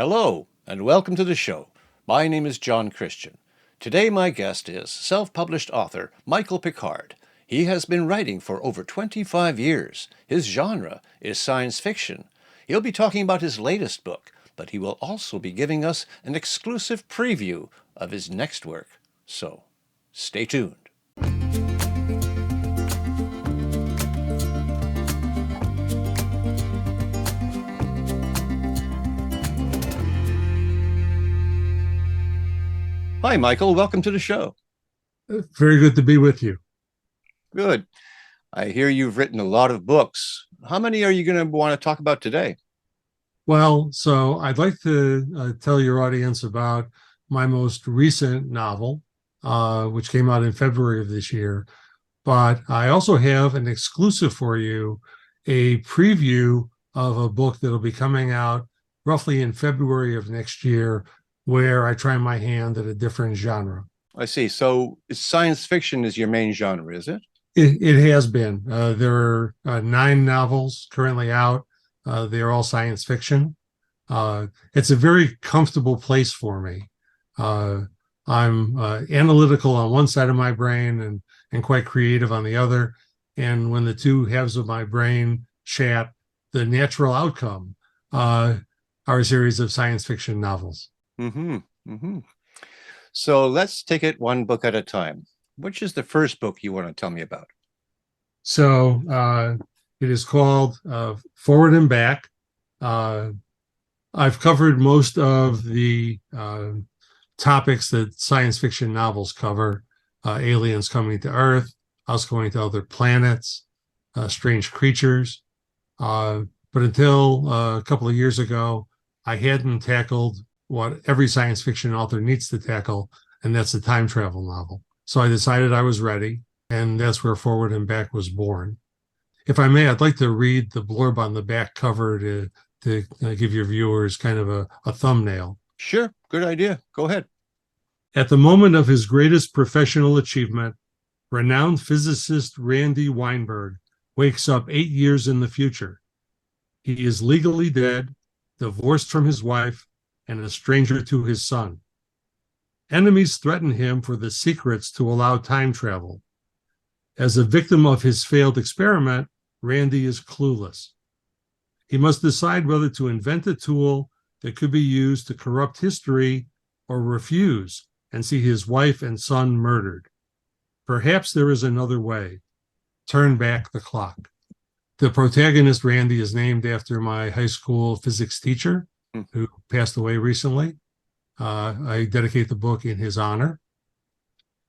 Hello, and welcome to the show. My name is John Christian. Today my guest is self-published author Michael Pickard. He has been writing for over 25 years. His genre is science fiction. He'll be talking about his latest book, but he will also be giving us an exclusive preview of his next work. So, stay tuned. Hi, Michael. Welcome to the show. Very good to be with you. Good. I hear you've written a lot of books. How many are you going to want to talk about today? Well, so I'd like to tell your audience about my most recent novel, which came out in February of this year. But I also have an exclusive for you, a preview of a book that'll be coming out roughly in February of next year, where I try my hand at a different genre. I see. So science fiction is your main genre, is it? It has been. There are 9 novels currently out. They're all science fiction. It's a very comfortable place for me. I'm analytical on one side of my brain and quite creative on the other. And when the two halves of my brain chat, the natural outcome are a series of science fiction novels. Mm-hmm. Mm-hmm. So let's take it one book at a time. Which is the first book you want to tell me about? So it is called Forward and Back. I've covered most of the topics that science fiction novels cover: aliens coming to Earth, us going to other planets, strange creatures. But until a couple of years ago, I hadn't tackled what every science fiction author needs to tackle, and that's a time travel novel. So I decided I was ready, and that's where Forward and Back was born. If I may, I'd like to read the blurb on the back cover to give your viewers kind of a thumbnail. Sure, good idea. Go ahead. At the moment of his greatest professional achievement, renowned physicist Randy Weinberg wakes up 8 years in the future. He is legally dead, divorced from his wife, and a stranger to his son. Enemies threaten him for the secrets to allow time travel. As a victim of his failed experiment, Randy is clueless. He must decide whether to invent a tool that could be used to corrupt history or refuse and see his wife and son murdered. Perhaps there is another way. Turn back the clock. The protagonist, Randy, is named after my high school physics teacher, who passed away recently. I dedicate the book in his honor.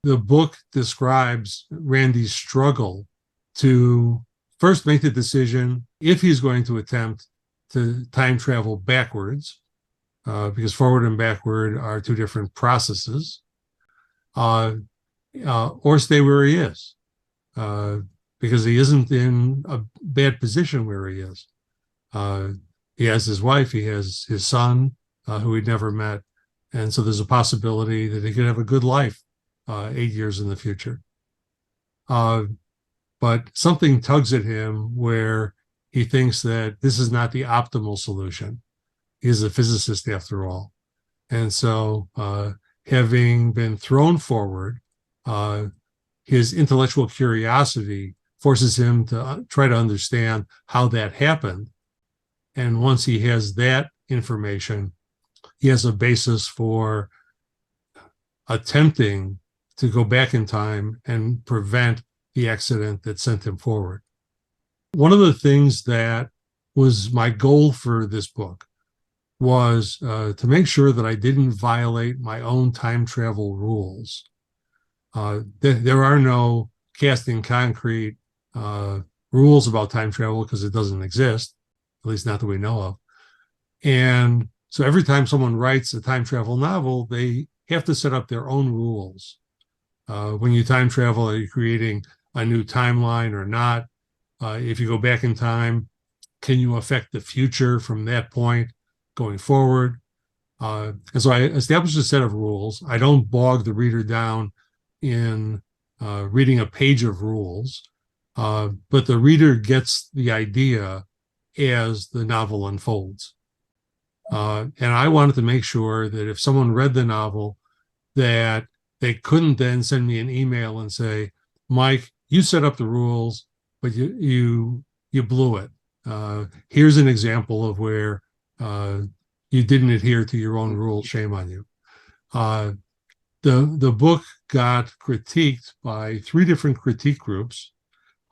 The book describes Randy's struggle to first make the decision if he's going to attempt to time travel backwards, because forward and backward are two different processes, or stay where he is, because he isn't in a bad position where he is. He has his wife, he has his son, who he'd never met. And so there's a possibility that he could have a good life 8 years in the future. But something tugs at him where he thinks that this is not the optimal solution. He's a physicist after all. And so having been thrown forward, his intellectual curiosity forces him to try to understand how that happened. And once he has that information, he has a basis for attempting to go back in time and prevent the accident that sent him forward. One of the things that was my goal for this book was to make sure that I didn't violate my own time travel rules. There are no cast in concrete rules about time travel because it doesn't exist, at least not that we know of. And so every time someone writes a time travel novel, they have to set up their own rules. When you time travel, are you creating a new timeline or not? If you go back in time, can you affect the future from that point going forward? And so I established a set of rules. I don't bog the reader down in reading a page of rules, but the reader gets the idea as the novel unfolds. And I wanted to make sure that if someone read the novel, that they couldn't then send me an email and say, Mike, you set up the rules, but you blew it. Here's an example of where you didn't adhere to your own rules. Shame on you. Uh, the book got critiqued by 3 different critique groups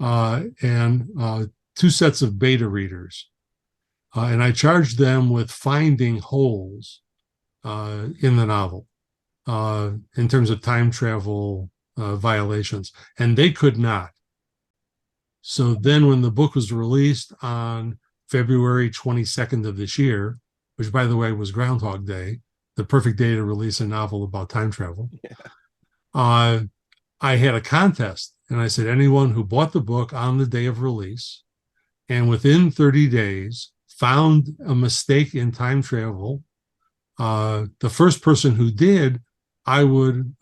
and 2 sets of beta readers. And I charged them with finding holes in the novel in terms of time travel violations, and they could not. So then when the book was released on February 22nd of this year, which by the way was Groundhog Day, the perfect day to release a novel about time travel, I had a contest, and I said anyone who bought the book on the day of release and within 30 days found a mistake in time travel, the first person who did, I would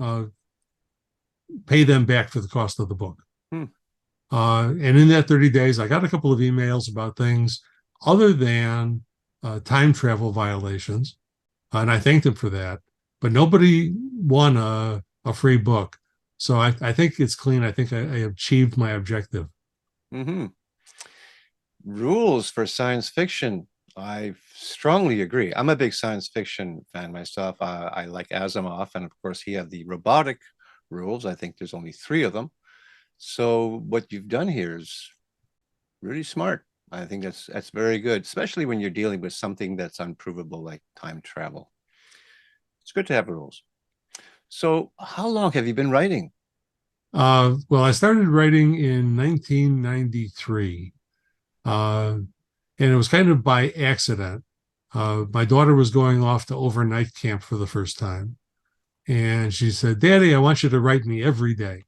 pay them back for the cost of the book. And in that 30 days, I got a couple of emails about things other than time travel violations, and I thanked them for that. But nobody won a free book. So I think it's clean. I think I achieved my objective. Mm-hmm. Rules for science fiction. I strongly agree. I'm a big science fiction fan myself. I like Asimov, and of course, he had the robotic rules. I think there's only 3 of them. So what you've done here is really smart. I think that's very good, especially when you're dealing with something that's unprovable like time travel. It's good to have rules. So how long have you been writing? Well, I started writing in 1993, and it was kind of by accident. My daughter was going off to overnight camp for the first time, and she said, "Daddy, I want you to write me every day."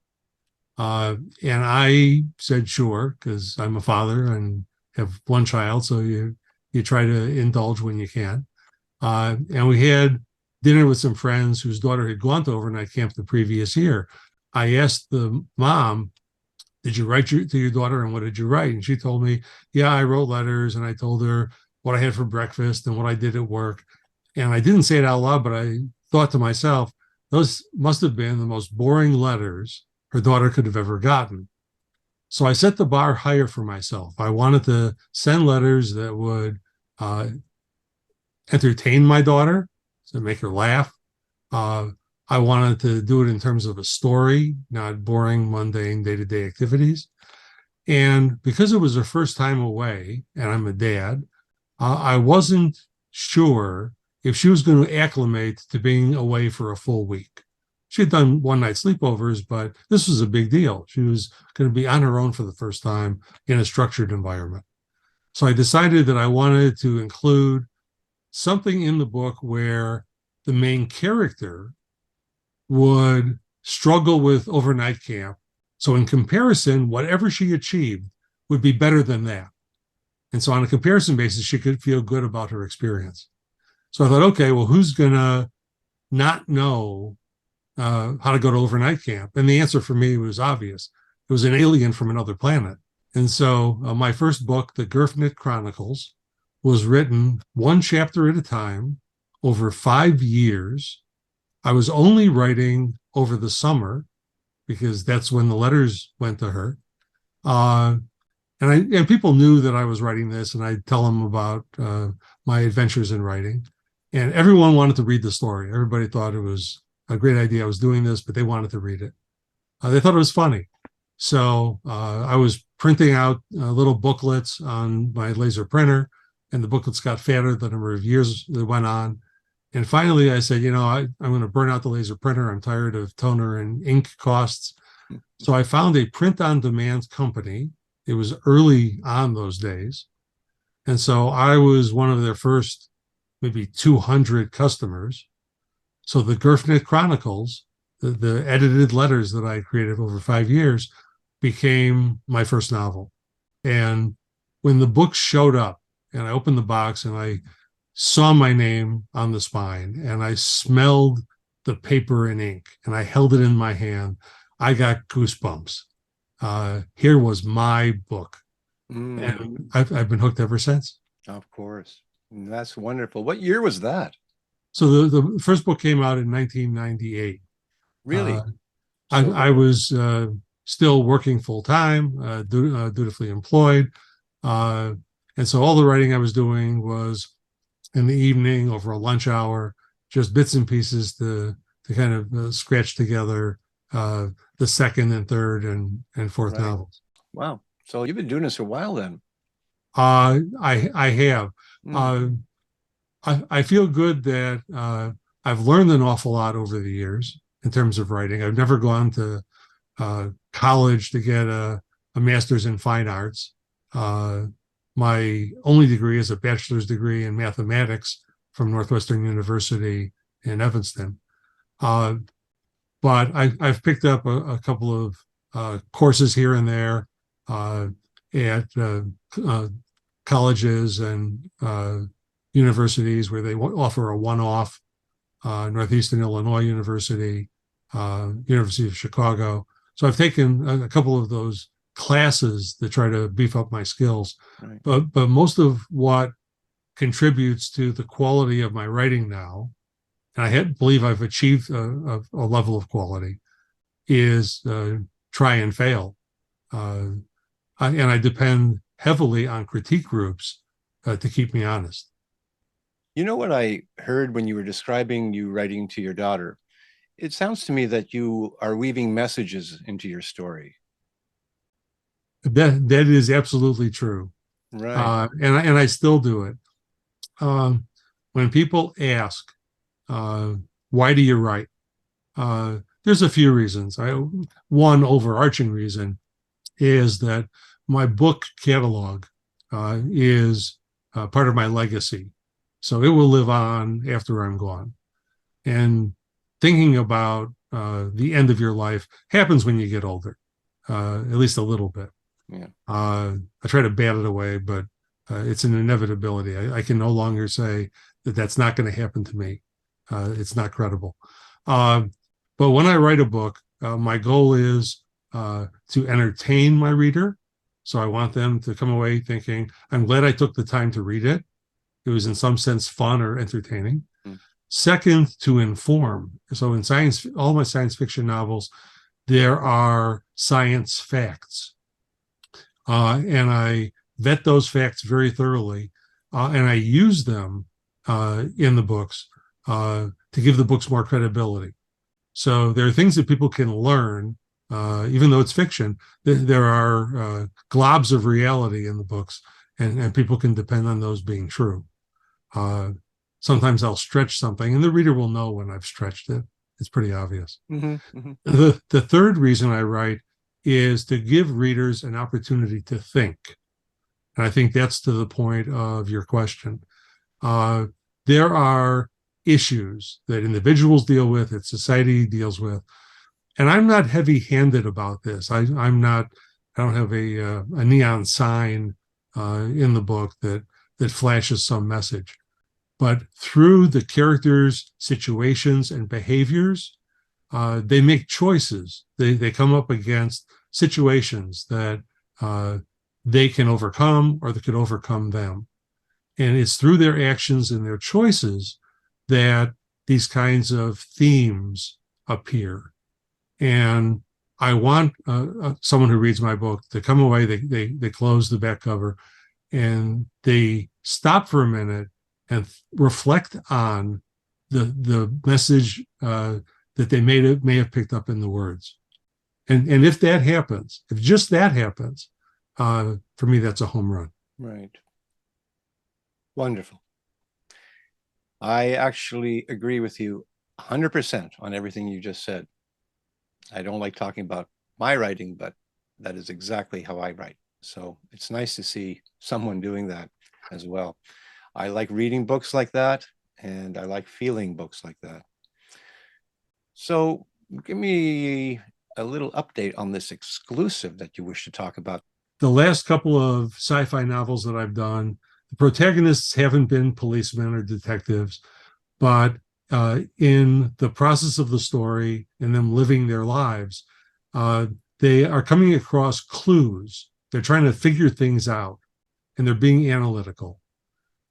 And I said, "Sure," because I'm a father and have 1 child, so you try to indulge when you can. And we had dinner with some friends whose daughter had gone to overnight camp the previous year. I asked the mom, "Did you write to your daughter, and what did you write?" And she told me, "Yeah, I wrote letters, and I told her what I had for breakfast and what I did at work." And I didn't say it out loud, but I thought to myself, those must have been the most boring letters her daughter could have ever gotten. So I set the bar higher for myself. I wanted to send letters that would entertain my daughter, to make her laugh. I wanted to do it in terms of a story, not boring, mundane, day-to-day activities. And because it was her first time away, and I'm a dad, I wasn't sure if she was going to acclimate to being away for a full week. She had done 1-night sleepovers, but this was a big deal. She was going to be on her own for the first time in a structured environment. So I decided that I wanted to include something in the book where the main character would struggle with overnight camp. So in comparison, whatever she achieved would be better than that. And so on a comparison basis, she could feel good about her experience. So I thought, okay, well, who's going to not know how to go to overnight camp? And the answer for me was obvious. It was an alien from another planet. And so my first book, The Gerfnet Chronicles, was written 1 chapter at a time over 5 years. I was only writing over the summer because that's when the letters went to her. And people knew that I was writing this, and I'd tell them about my adventures in writing. And everyone wanted to read the story. Everybody thought it was a great idea I was doing this, but they wanted to read it. They thought it was funny. So I was printing out little booklets on my laser printer, and the booklets got fatter the number of years that went on. And finally, I said, I'm going to burn out the laser printer. I'm tired of toner and ink costs. So I found a print-on-demand company. It was early on those days. And so I was one of their first maybe 200 customers. So the Gerfnet Chronicles, the edited letters that I created over 5 years, became my first novel. And when the book showed up and I opened the box and I saw my name on the spine and I smelled the paper and ink and I held it in my hand, I got goosebumps. Here was my book. And I've been hooked ever since. Of course. That's wonderful. What year was that? So the first book came out in 1998. Uh, Really? I, So, I was still working full time, dutifully employed. Uh, and so all the writing I was doing was in the evening over a lunch hour, just bits and pieces to kind of scratch together uh, the second and third and fourth right. novels. Wow. So you've been doing this a while then. I have. Mm, Uh, I feel good that I've learned an awful lot over the years in terms of writing. I've never gone to college to get a master's in fine arts. Uh, my only degree is a bachelor's degree in mathematics from Northwestern University in Evanston. Uh, but I've picked up a couple of courses here and there uh, at uh, colleges and universities where they offer a one-off. Northeastern Illinois University, University of Chicago. So I've taken a couple of those classes to try to beef up my skills. right. But most of what contributes to the quality of my writing now, and believe I've achieved a level of quality, is try and fail. And I depend heavily on critique groups to keep me honest. You know what I heard when you were describing you writing to your daughter? It sounds to me that you are weaving messages into your story. That is absolutely true, Right. and I still do it. Um, when people ask, uh, "Why do you write?" There's a few reasons. One overarching reason is that my book catalog is part of my legacy, so it will live on after I'm gone. And thinking about the end of your life happens when you get older, at least a little bit. Yeah. I try to bat it away, but it's an inevitability. I can no longer say that that's not going to happen to me. It's not credible. Uh, but when I write a book, my goal is to entertain my reader. So I want them to come away thinking, I'm glad I took the time to read it. It was in some sense fun or entertaining. Mm. Second, to inform. So in all my science fiction novels, there are science facts. And I vet those facts very thoroughly, and I use them in the books to give the books more credibility. So there are things that people can learn, even though it's fiction. There are globs of reality in the books, and people can depend on those being true. Sometimes I'll stretch something, and the reader will know when I've stretched it. It's pretty obvious. Mm-hmm, mm-hmm. The third reason I write is to give readers an opportunity to think. And I think that's to the point of your question. There are issues that individuals deal with, that society deals with. And I'm not heavy-handed about this. I'm not, I don't have a neon sign in the book that flashes some message. But through the characters' situations and behaviors, they make choices. They come up against situations that they can overcome or that could overcome them. And it's through their actions and their choices that these kinds of themes appear. And I want someone who reads my book to come away, they close the back cover, and they stop for a minute and reflect on the message that they may have picked up in the words. And if that happens, if just that happens, for me, that's a home run. Right. Wonderful. I actually agree with you 100% on everything you just said. I don't like talking about my writing, but that is exactly how I write. So it's nice to see someone doing that as well. I like reading books like that, and I like feeling books like that. So give me a little update on this exclusive that you wish to talk about. The last couple of sci-fi novels that I've done, the protagonists haven't been policemen or detectives, but in the process of the story and them living their lives, they are coming across clues. They're trying to figure things out, and they're being analytical.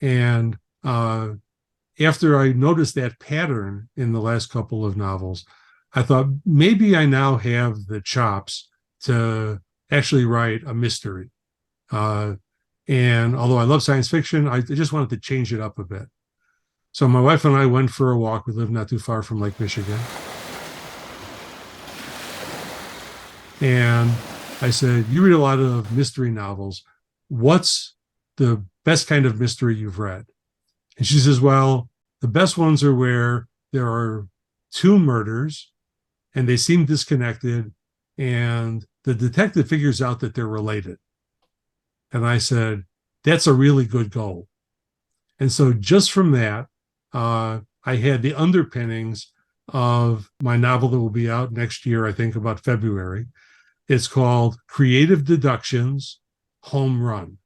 And after I noticed that pattern in the last couple of novels, I thought maybe I now have the chops to actually write a mystery. And although I love science fiction, I just wanted to change it up a bit. So my wife and I went for a walk. We live not too far from Lake Michigan. And I said, "You read a lot of mystery novels. What's the best kind of mystery you've read?" And she says, "Well, the best ones are where there are two murders and they seem disconnected, and the detective figures out that they're related." And I said, "That's a really good goal." And so just from that, I had the underpinnings of my novel that will be out next year, I think about February. It's called Creative Deductions, Home Run.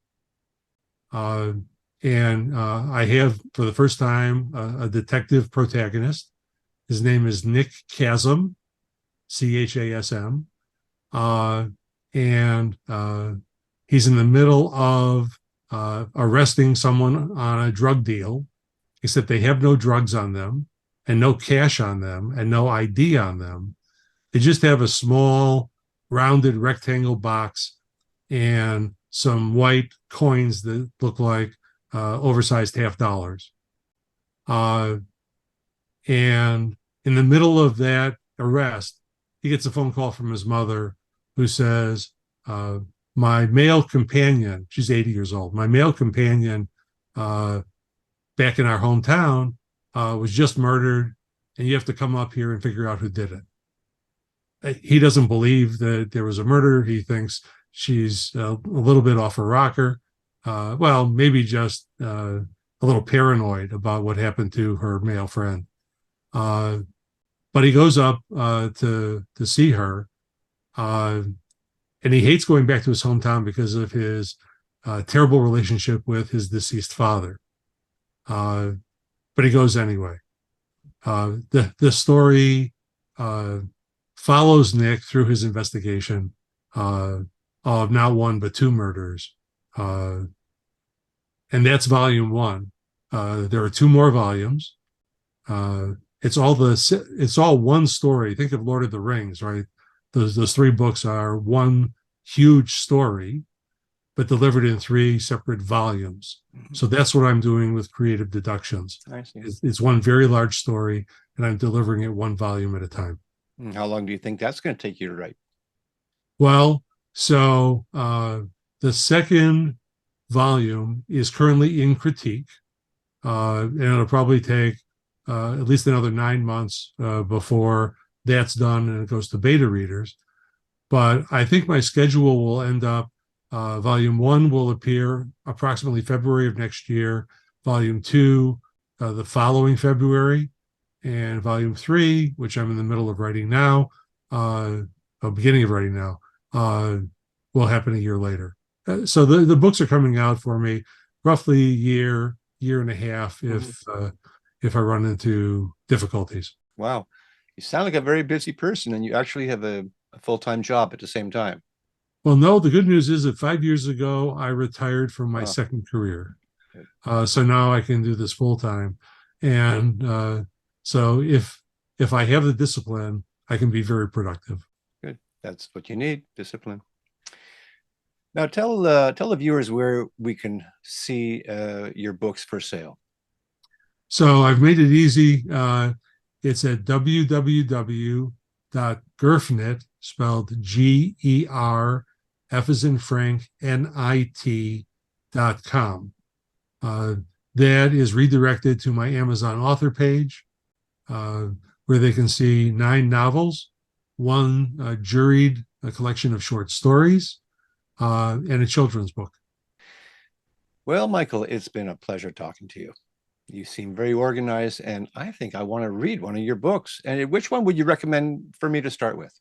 And I have, for the first time, a detective protagonist. His name is Nick Chasm, Chasm. And he's in the middle of arresting someone on a drug deal, except they have no drugs on them and no cash on them and no ID on them. They just have a small rounded rectangle box and some white coins that look like oversized $50. And in the middle of that arrest, he gets a phone call from his mother who says, my male companion, she's 80 years old, my male companion back in our hometown was just murdered, and you have to come up here and figure out who did it. He doesn't believe that there was a murder. He thinks she's a little bit off her rocker. Well, maybe just a little paranoid about what happened to her male friend. But he goes up to see her, and he hates going back to his hometown because of his terrible relationship with his deceased father. But he goes anyway. The story follows Nick through his investigation of not one but two murders, and that's volume one. There are two more volumes. It's all one story. Think of Lord of the Rings, right? Those three books are one huge story, but delivered in three separate volumes. Mm-hmm. So that's what I'm doing with Creative Deductions. I see. It's one very large story, and I'm delivering it one volume at a time. How long do you think that's going to take you to write? Well, so the second volume is currently in critique, and it'll probably take at least another 9 months before that's done and it goes to beta readers. But I think my schedule will end up, volume one will appear approximately February of next year, volume two the following February, and volume three, which I'm in the middle of writing now, beginning of writing now, will happen a year later. So the books are coming out for me roughly a year and a half if I run into difficulties. Wow. You sound like a very busy person, and you actually have a full-time job at the same time. Well, no, the good news is that 5 years ago, I retired from my second career. So now I can do this full-time. And so if I have the discipline, I can be very productive. Good. That's what you need, discipline. Now tell the viewers where we can see your books for sale. So I've made it easy. It's at www.gerfnit, spelled GER, F as in Frank, NIT.com. That is redirected to my Amazon author page, where they can see 9 novels, one juried a collection of short stories, and a children's book. Well, Michael, it's been a pleasure talking to you. You seem very organized, and I think I want to read one of your books. And which one would you recommend for me to start with?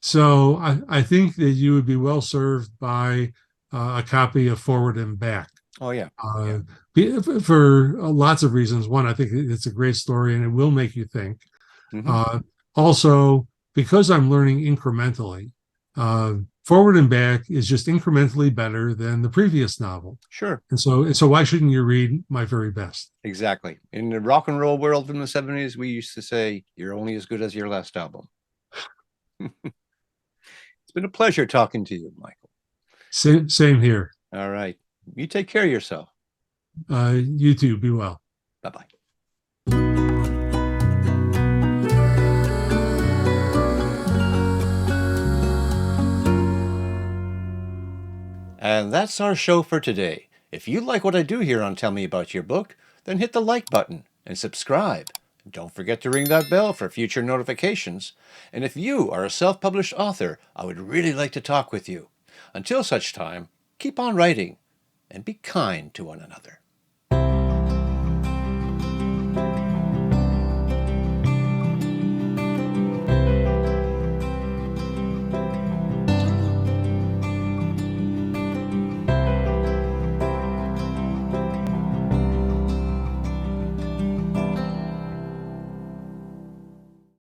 So I think that you would be well served by a copy of Forward and Back. Oh, yeah. For lots of reasons. One, I think it's a great story, and it will make you think. Also, because I'm learning incrementally, forward and back is just incrementally better than the previous novel. Sure. And so why shouldn't you read my very best? Exactly. In the rock and roll world in the 70s, we used to say, you're only as good as your last album. It's been a pleasure talking to you, Michael. Same here. All right. You take care of yourself. You too. Be well. Bye-bye. And that's our show for today. If you like what I do here on Tell Me About Your Book, then hit the like button and subscribe. Don't forget to ring that bell for future notifications. And if you are a self-published author, I would really like to talk with you. Until such time, keep on writing and be kind to one another.